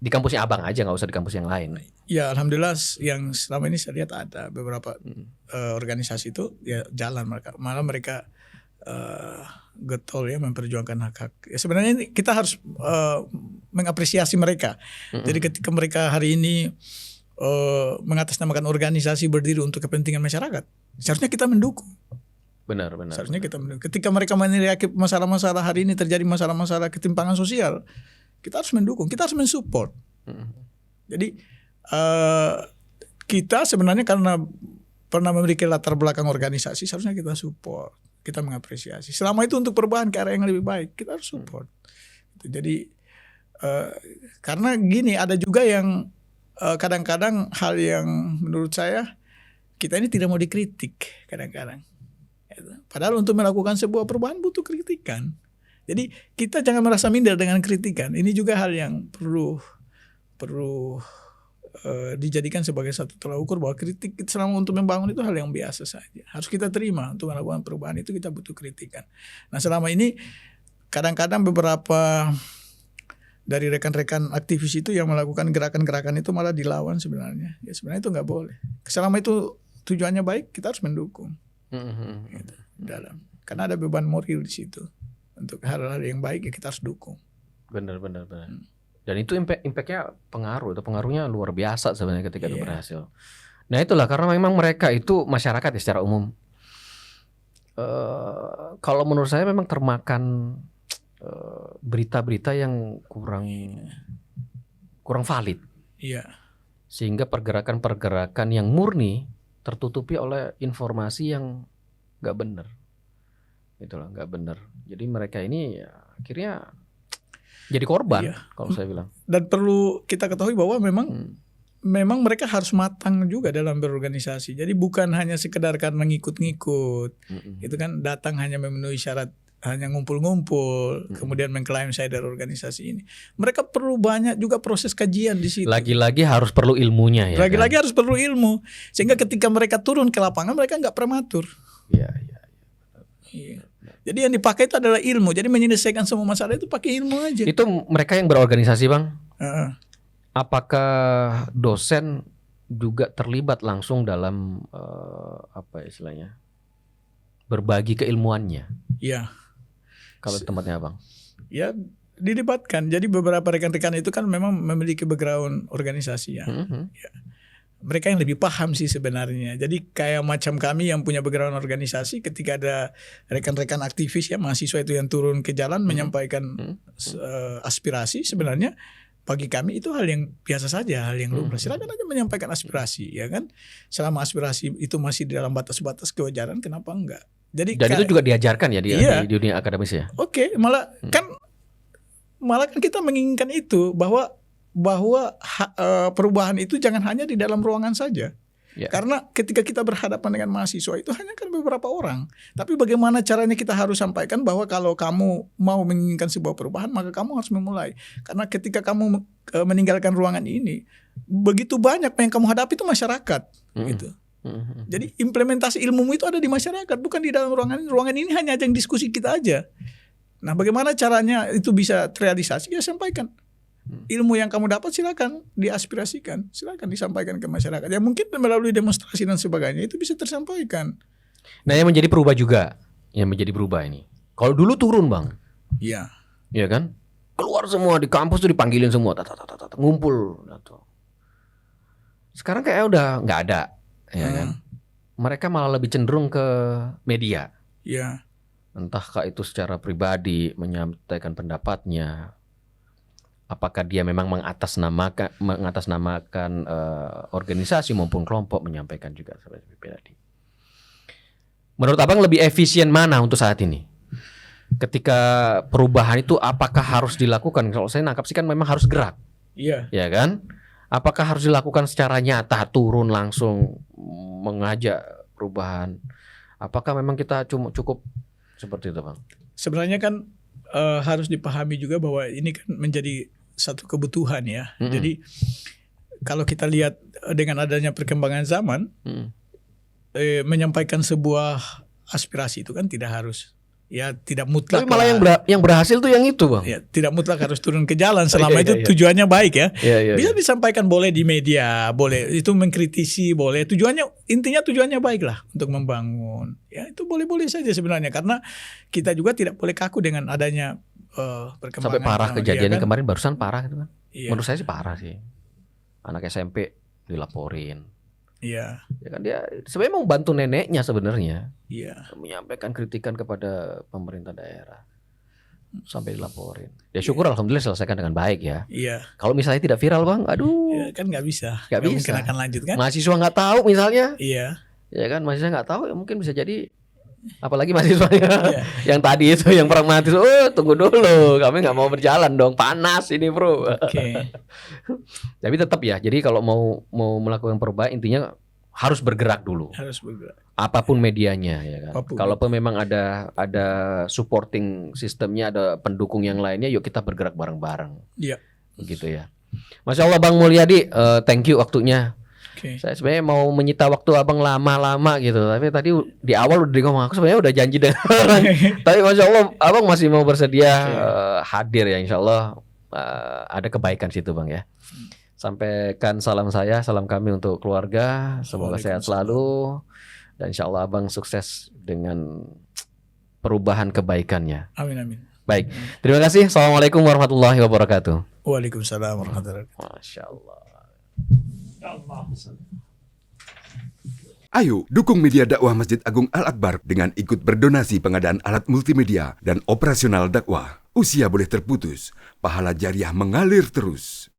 Speaker 2: Di kampusnya abang aja, nggak usah di kampus yang lain.
Speaker 3: Ya alhamdulillah yang selama ini saya lihat ada beberapa organisasi itu ya jalan mereka. Malah mereka getol ya memperjuangkan hak-hak. Ya, sebenarnya ini kita harus mengapresiasi mereka. Jadi ketika mereka hari ini mengatasnamakan organisasi berdiri untuk kepentingan masyarakat, seharusnya kita mendukung.
Speaker 2: Benar.
Speaker 3: Seharusnya kita mendukung. Ketika mereka menilai masalah-masalah hari ini terjadi masalah-masalah ketimpangan sosial, kita harus mendukung, kita harus mensupport. Jadi kita sebenarnya karena pernah memiliki latar belakang organisasi, seharusnya kita support, kita mengapresiasi. Selama itu untuk perubahan ke arah yang lebih baik, kita harus support. Jadi karena gini, ada juga yang kadang-kadang hal yang menurut saya kita ini tidak mau dikritik kadang-kadang. Padahal untuk melakukan sebuah perubahan butuh kritikan. Jadi kita jangan merasa minder dengan kritikan. Ini juga hal yang perlu dijadikan sebagai satu tolak ukur bahwa kritik selama untuk membangun itu hal yang biasa saja. Harus kita terima, untuk melakukan perubahan itu kita butuh kritikan. Nah selama ini kadang-kadang beberapa dari rekan-rekan aktivis itu yang melakukan gerakan-gerakan itu malah dilawan sebenarnya. Ya sebenarnya itu nggak boleh. Selama itu tujuannya baik, kita harus mendukung. Gitu, karena ada beban moral di situ. Untuk hal-hal yang baik ya kita harus dukung.
Speaker 2: Benar. Dan itu impactnya pengaruhnya luar biasa sebenarnya ketika itu berhasil. Nah itulah karena memang mereka itu masyarakat ya secara umum. Kalau menurut saya memang termakan berita-berita yang kurang valid. Iya. Sehingga pergerakan-pergerakan yang murni tertutupi oleh informasi yang nggak benar. Itulah nggak benar. Jadi mereka ini ya, akhirnya jadi korban kalau saya bilang. Dan perlu kita ketahui bahwa memang mereka harus matang juga dalam berorganisasi. Jadi bukan hanya sekedar karena ngikut-ngikut. Itu kan datang hanya memenuhi syarat, hanya ngumpul-ngumpul, kemudian mengklaim saya dari organisasi ini. Mereka perlu banyak juga proses kajian di situ. Lagi-lagi harus perlu ilmunya ya.
Speaker 3: Lagi-lagi harus perlu ilmu. Sehingga ketika mereka turun ke lapangan mereka nggak prematur. Iya. Jadi yang dipakai itu adalah ilmu. Jadi menyelesaikan semua masalah itu pakai ilmu aja.
Speaker 2: Itu mereka yang berorganisasi bang. Apakah dosen juga terlibat langsung dalam apa istilahnya berbagi keilmuannya? Iya. Kalau tempatnya abang? Ya dilibatkan. Jadi beberapa rekan-rekan itu kan memang memiliki background organisasi ya. Ya.
Speaker 3: Mereka yang lebih paham sih sebenarnya. Jadi kayak macam kami yang punya background organisasi, ketika ada rekan-rekan aktivis ya mahasiswa itu yang turun ke jalan menyampaikan aspirasi, sebenarnya bagi kami itu hal yang biasa saja, hal yang lumrah. Silakan aja menyampaikan aspirasi, ya kan. Selama aspirasi itu masih di dalam batas-batas kewajaran, kenapa enggak? Jadi
Speaker 2: Dan itu juga diajarkan ya di dunia akademis ya.
Speaker 3: Oke, malah kan kita menginginkan itu bahwa perubahan itu jangan hanya di dalam ruangan saja.
Speaker 2: Ya.
Speaker 3: Karena ketika kita berhadapan dengan mahasiswa itu hanya kan beberapa orang. Tapi bagaimana caranya kita harus sampaikan bahwa kalau kamu mau menginginkan sebuah perubahan, maka kamu harus memulai. Karena ketika kamu meninggalkan ruangan ini, begitu banyak yang kamu hadapi itu masyarakat, gitu. Jadi implementasi ilmumu itu ada di masyarakat, bukan di dalam ruangan ini. Ruangan ini hanya ajang diskusi kita aja. Nah, bagaimana caranya itu bisa terrealisasi? Ya sampaikan. Ilmu yang kamu dapat silakan diaspirasikan, silakan disampaikan ke masyarakat. Ya mungkin melalui demonstrasi dan sebagainya itu bisa tersampaikan.
Speaker 2: Nah, yang menjadi berubah juga, ini. Kalau dulu turun bang,
Speaker 3: Iya.
Speaker 2: ya kan, keluar semua di kampus tuh dipanggilin semua, ngumpul. Sekarang kayak udah nggak ada, ya kan. Mereka malah lebih cenderung ke media.
Speaker 3: Iya.
Speaker 2: Entahkah itu secara pribadi menyampaikan pendapatnya. Apakah dia memang mengatasnamakan organisasi maupun kelompok, menyampaikan juga sebagai pribadi. Menurut abang lebih efisien mana untuk saat ini? Ketika perubahan itu apakah harus dilakukan? Kalau saya nangkap sih kan memang harus gerak.
Speaker 3: Iya.
Speaker 2: Ya kan? Apakah harus dilakukan secara nyata, turun langsung mengajak perubahan? Apakah memang kita cukup seperti itu, Bang?
Speaker 3: Sebenarnya kan harus dipahami juga bahwa ini kan menjadi satu kebutuhan ya. Jadi kalau kita lihat dengan adanya perkembangan zaman, menyampaikan sebuah aspirasi itu kan tidak harus, ya tidak mutlak.
Speaker 2: Tapi malah yang berhasil tuh yang itu, Bang.
Speaker 3: Ya, tidak mutlak harus turun ke jalan selama itu tujuannya baik ya. Bisa disampaikan boleh di media, boleh itu mengkritisi, boleh. Intinya tujuannya baik lah untuk membangun. Ya itu boleh-boleh saja sebenarnya, karena kita juga tidak boleh kaku dengan adanya perkembangan.
Speaker 2: Sampai parah kejadiannya
Speaker 3: kan?
Speaker 2: Kemarin barusan parah gitu kan.
Speaker 3: Iya.
Speaker 2: Menurut saya sih parah sih. Anak SMP dilaporin.
Speaker 3: Iya.
Speaker 2: Ya kan dia sebenarnya mau bantu neneknya sebenarnya.
Speaker 3: Iya.
Speaker 2: Menyampaikan kritikan kepada pemerintah daerah. Sampai dilaporin. Ya syukur alhamdulillah selesaikan dengan baik ya.
Speaker 3: Iya.
Speaker 2: Kalau misalnya tidak viral, Bang, aduh.
Speaker 3: Ya, kan nggak bisa.
Speaker 2: Nggak bisa.
Speaker 3: Mungkin akan lanjut kan?
Speaker 2: Mahasiswa nggak tahu misalnya.
Speaker 3: Iya.
Speaker 2: Ya kan, mahasiswa nggak tahu ya mungkin bisa jadi. Apalagi mahasiswanya yang tadi itu yang pragmatis, tunggu dulu, kami nggak mau berjalan dong, panas ini bro.
Speaker 3: Oke.
Speaker 2: Tapi tetap ya, jadi kalau mau melakukan perubahan intinya harus bergerak dulu.
Speaker 3: Harus bergerak.
Speaker 2: Apapun medianya ya kan.
Speaker 3: Apapun.
Speaker 2: Kalaupun memang ada supporting sistemnya, ada pendukung yang lainnya, yuk kita bergerak bareng-bareng.
Speaker 3: Iya.
Speaker 2: Gitu ya. Masya Allah Bang Mulyadi, thank you waktunya.
Speaker 3: Okay.
Speaker 2: Saya sebenarnya mau menyita waktu abang lama-lama gitu, tapi tadi di awal udah ngomong aku sebenarnya udah janji dengan tapi masya Allah abang masih mau bersedia hadir ya, insya Allah ada kebaikan situ bang ya. Sampaikan salam saya, salam kami untuk keluarga, semoga sehat selalu dan insya Allah abang sukses dengan perubahan kebaikannya.
Speaker 3: Amin amin.
Speaker 2: Baik, terima kasih. Assalamualaikum warahmatullahi wabarakatuh.
Speaker 3: Waalaikumsalam warahmatullahi wabarakatuh.
Speaker 2: Masya Allah.
Speaker 1: Ayo dukung media dakwah Masjid Agung Al-Akbar dengan ikut berdonasi pengadaan alat multimedia dan operasional dakwah. Usia boleh terputus, pahala jariah mengalir terus.